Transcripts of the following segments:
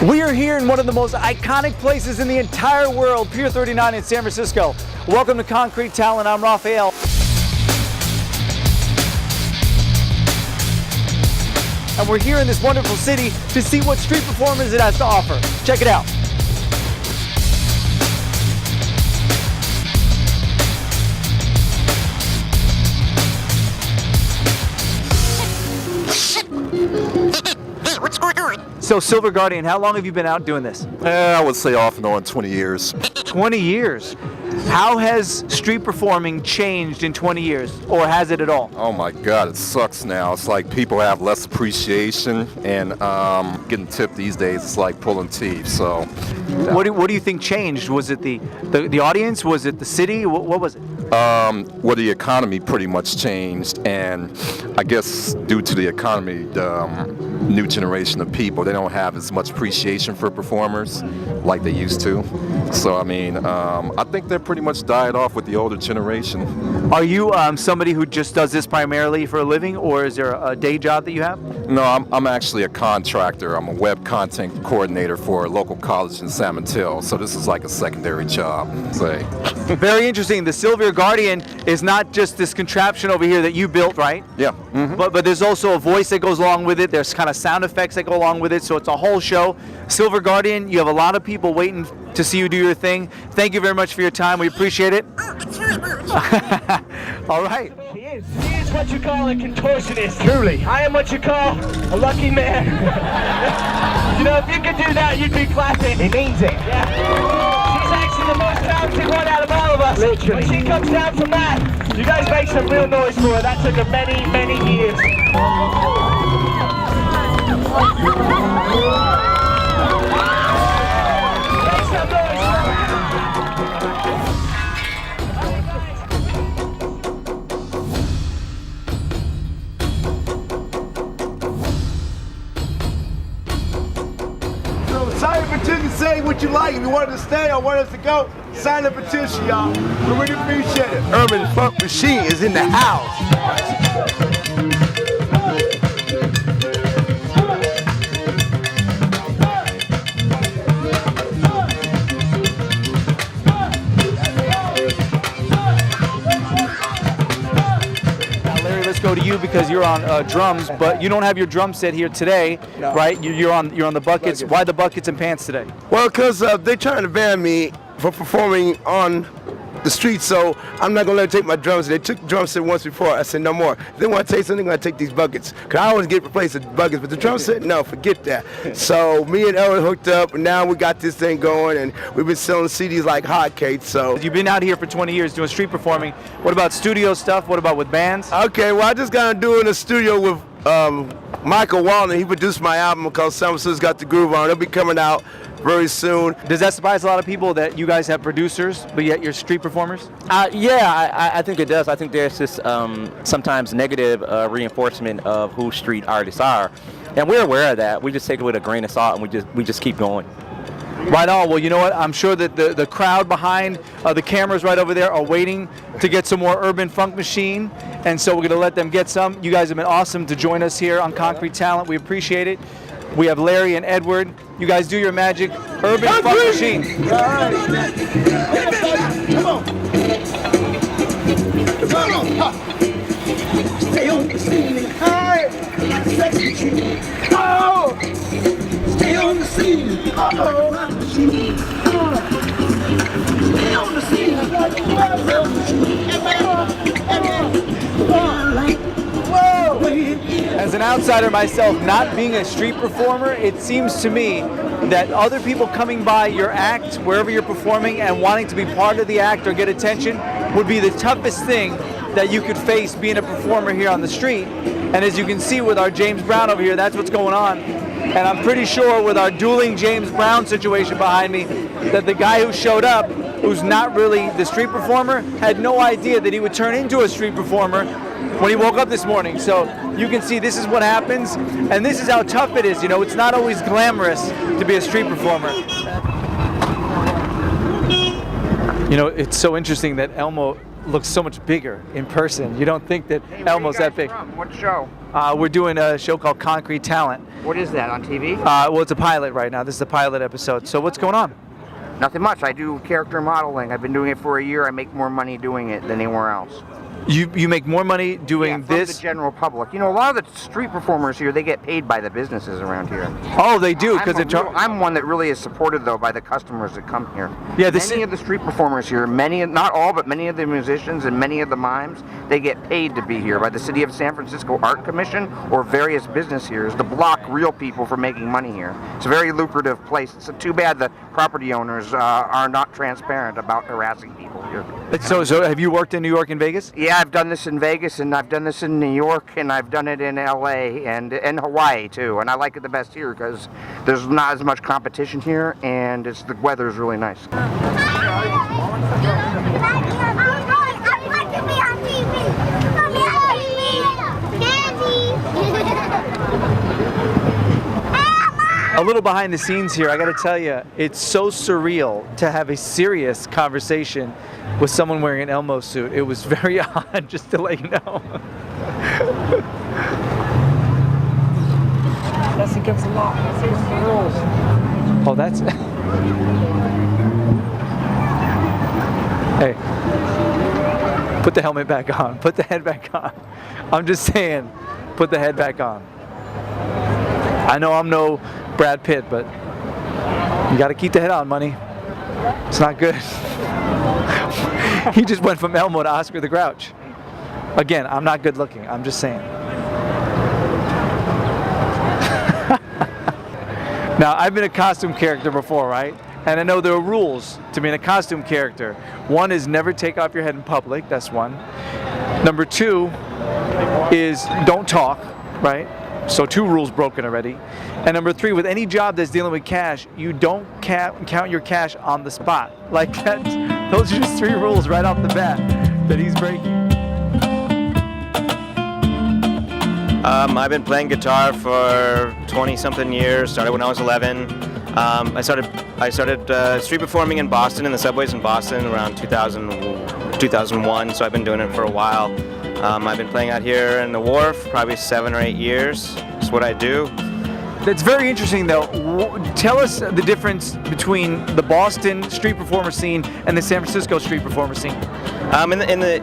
We are here in one of the most iconic places in the entire world, Pier 39 in San Francisco. Welcome to Concrete Talent. I'm Raphael. And we're here in this wonderful city to see what street performers it has to offer. Check it out. What's going on? So Silver Guardian, how long have you been out doing this? I would say off and on 20 years. 20 years. How has street performing changed in 20 years, or has it at all? Oh my God, it sucks now. It's like people have less appreciation, and getting tipped these days is like pulling teeth. So, What do you think changed? Was it the audience? Was it the city? What was it? well, the economy pretty much changed, and I guess due to the economy, the new generation of people, they don't have as much appreciation for performers like they used to. So, I mean, I think they're pretty much died off with the older generation. Are you somebody who just does this primarily for a living, or is there a day job that you have? No, I'm actually a contractor. I'm a web content coordinator for a local college in San Mateo, so this is like a secondary job, say. Very interesting. The Silver Guardian is not just this contraption over here that you built, right? Yeah. Mm-hmm. But there's also a voice that goes along with it. There's kind of sound effects that go along with it, so it's a whole show. Silver Guardian, you have a lot of people waiting to see you do your thing. Thank you very much for your time. We appreciate it. All right. He is what you call a contortionist. Truly. I am what you call a lucky man. You know, if you could do that, you'd be clapping. He means it. Yeah. She's actually the most talented one out of all of us. Literally. When she comes down from that, you guys make some real noise for her. That took her many, many years. Make some noise for her. So sign a petition, say what you like. If you want us to stay or want us to go, sign a petition, y'all. We really appreciate it. Urban Funk Machine is in the house. Now, Larry, let's go to you because you're on drums, but you don't have your drum set here today, right? You're on the buckets. Why the buckets and pants today? Well, because they're trying to ban me for performing on the street, so I'm not going to let them take my drums. They took the drum set once before. I said, no more. If they want to take something, I'm going to take these buckets. Because I always get replaced with buckets, but the drum set, no, forget that. So me and Ellen hooked up, and now we got this thing going, and we've been selling CDs like hotcakes, so. You've been out here for 20 years doing street performing. What about studio stuff? What about with bands? Okay, well, I just got to do it in the studio with Michael Walden. He produced my album called San Francisco's Got the Groove On. It'll be coming out very soon. Does that surprise a lot of people that you guys have producers, but yet you're street performers? Yeah, I think it does. I think there's this sometimes negative reinforcement of who street artists are, and we're aware of that. We just take it with a grain of salt, and we just keep going. Right on. Well, you know what? I'm sure that the crowd behind the cameras right over there are waiting to get some more Urban Funk Machine, and so we're going to let them get some. You guys have been awesome to join us here on Concrete Talent. We appreciate it. We have Larry and Edward. You guys do your magic. Urban Funk Machine. All right. Come on. Come on. Stay on the scene. Hey. Oh. Stay on the scene. Uh-oh. Stay on the scene. As an outsider myself, not being a street performer, it seems to me that other people coming by your act, wherever you're performing, and wanting to be part of the act or get attention would be the toughest thing that you could face being a performer here on the street. And as you can see with our James Brown over here, that's what's going on. And I'm pretty sure with our dueling James Brown situation behind me, that the guy who showed up, who's not really the street performer, had no idea that he would turn into a street performer when he woke up this morning. So you can see this is what happens, and this is how tough it is. You know, it's not always glamorous to be a street performer. You know, it's so interesting that Elmo looks so much bigger in person. You don't think that Elmo's that big. What show? We're doing a show called Concrete Talent. What is that, on TV? Well, it's a pilot right now. This is a pilot episode. So what's going on? Nothing much. I do character modeling. I've been doing it for a year. I make more money doing it than anywhere else. You make more money doing Yeah, from this? the general public. You know, a lot of the street performers here, they get paid by the businesses around here. Oh, they do, because I'm one that really is supported, though, by the customers that come here. Yeah, many of the street performers here, not all, but many of the musicians and many of the mimes, they get paid to be here by the City of San Francisco Art Commission or various business here to block real people from making money here. It's a very lucrative place. It's too bad the property owners are not transparent about harassing people here. So have you worked in New York and Vegas? Yeah, I've done this in Vegas, and I've done this in New York, and I've done it in LA and in Hawaii too. And I like it the best here because there's not as much competition here, and the weather's really nice. A little behind the scenes here, I got to tell you, it's so surreal to have a serious conversation with someone wearing an Elmo suit. It was very odd, just to let you know. That's against the law. That's against the rules. Oh, that's... Hey, put the helmet back on. Put the head back on. I'm just saying, put the head back on. I know I'm no Brad Pitt, but you got to keep the head on, money. It's not good. He just went from Elmo to Oscar the Grouch. Again, I'm not good looking. I'm just saying. Now, I've been a costume character before, right? And I know there are rules to being a costume character. One is never take off your head in public. That's one. Number two is don't talk, right? So 2 rules broken already. And number 3, with any job that's dealing with cash, you don't count your cash on the spot. Like that. Those are just 3 rules right off the bat that he's breaking. I've been playing guitar for 20-something years. Started when I was 11. I started street performing in Boston, in the subways in Boston, around 2001. So I've been doing it for a while. I've been playing out here in the Wharf probably 7 or 8 years. That's what I do. That's very interesting, though. Tell us the difference between the Boston street performer scene and the San Francisco street performer scene.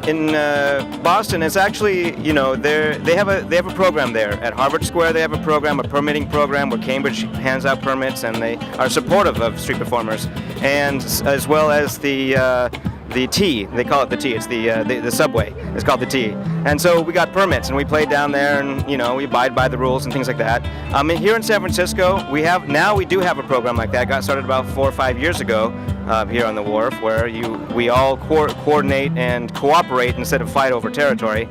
In Boston, it's actually, you know, they have a program there at Harvard Square. They have a program, a permitting program, where Cambridge hands out permits, and they are supportive of street performers, and as well as the T. They call it the T. It's the subway. It's called the T. And so we got permits, and we played down there, and you know, we abide by the rules and things like that. Here in San Francisco, we do have a program like that. It got started about 4 or 5 years ago here on the Wharf, where we all coordinate and cooperate instead of fight over territory.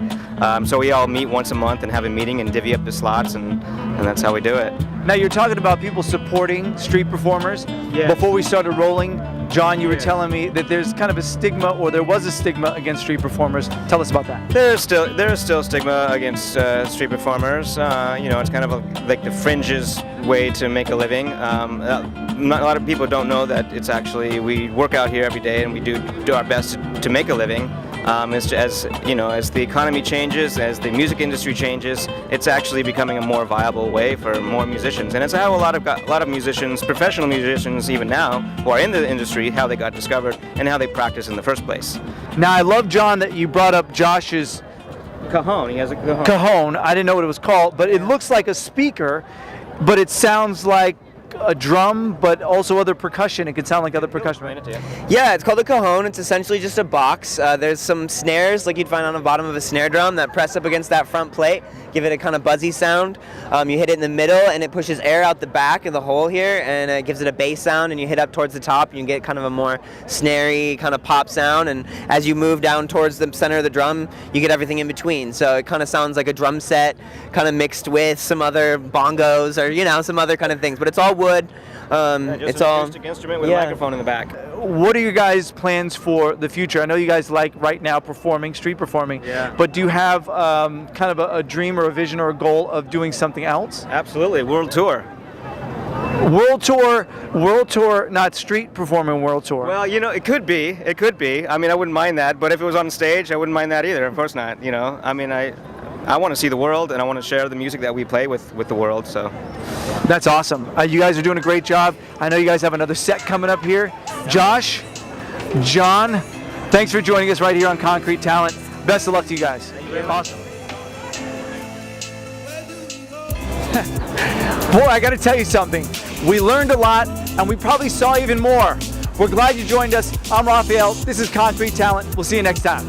So we all meet once a month and have a meeting and divvy up the slots, and that's how we do it. Now you're talking about people supporting street performers. Yes. Before we started rolling, John, you were telling me that there's kind of a stigma, or there was a stigma against street performers. Tell us about that. There is still stigma against street performers. You know, it's kind of like the fringes way to make a living. Not a lot of people don't know that it's actually, we work out here every day and we do our best to make a living. As you know, as the economy changes, as the music industry changes, it's actually becoming a more viable way for more musicians, and it's how a lot of musicians, professional musicians, even now, who are in the industry, how they got discovered and how they practice in the first place. Now I love, John, that you brought up Josh's Cajon. He has a cajon. cajon. I didn't know what it was called, but it looks like a speaker, but it sounds like a drum, but also other percussion. It could sound like other percussion. Yeah, it's called a cajon. It's essentially just a box. There's some snares like you'd find on the bottom of a snare drum that press up against that front plate, give it a kind of buzzy sound. You hit it in the middle and it pushes air out the back of the hole here, and it gives it a bass sound, and you hit up towards the top and you get kind of a more snary kind of pop sound, and as you move down towards the center of the drum, you get everything in between. So it kind of sounds like a drum set kind of mixed with some other bongos or, you know, some other kind of things, but it's all wood. It's an all acoustic instrument with a microphone in the back. What are your guys' plans for the future? I know you guys like right now performing, street performing, but do you have kind of a dream or a vision or a goal of doing something else? Absolutely, world tour. World tour, not street performing world tour. Well, you know, it could be. I mean, I wouldn't mind that, but if it was on stage, I wouldn't mind that either. Of course not. You know, I mean, I want to see the world, and I want to share the music that we play with the world. So That's awesome. You guys are doing a great job. I know you guys have another set coming up here. Josh, John, thanks for joining us right here on Concrete Talent. Best of luck to you guys. Awesome. Boy, I got to tell you something. We learned a lot, and we probably saw even more. We're glad you joined us. I'm Raphael. This is Concrete Talent. We'll see you next time.